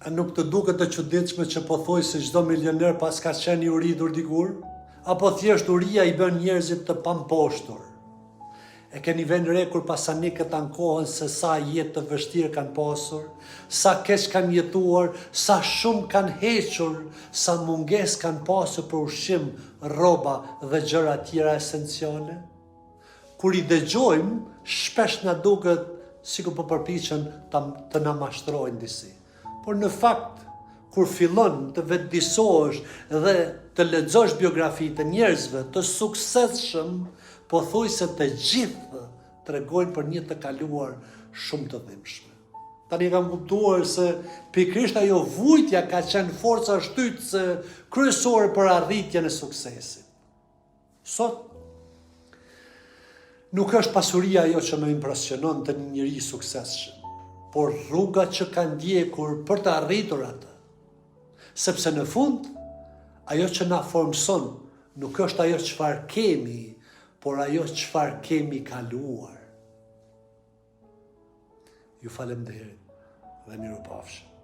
A nuk të duket të çuditshme që po thoj se çdo milioner pas ka qenë i uritur dikur? Apo thjesht uria i bën njerëzit të pamposhtur? E keni vënë re kur pasanikët ankohen se sa jetë të vështirë kanë pasur, sa keq kanë jetuar, sa shumë kanë hequr, sa mungesë kanë pasur për ushqim, rroba dhe gjëra tjera esenciale? Kur i dëgjojmë, shpesh na duket sikur po përpiqen të na mashtrojnë disi. Por në fakt, kur fillon të vetëdijsohesh dhe të lexosh biografi të njerëzve të suksesshëm, pothuajse të gjithë tregojnë për një të kaluar shumë të dhimbshme. Tani kam kuptuar se pikërisht ajo vujtja ka qenë forca shtytëse kryesore për arritjen e suksesit. Sot nuk është pasuria ajo që më impresionon të një njeri suksesshëm, por rruga që ka ndjekur për të arritur atë. Sepse në fund, ajo që na formson nuk është ajo çfarë kemi, por ajo çfarë kemi kaluar. Ju falenderoj dhe mirupafshim.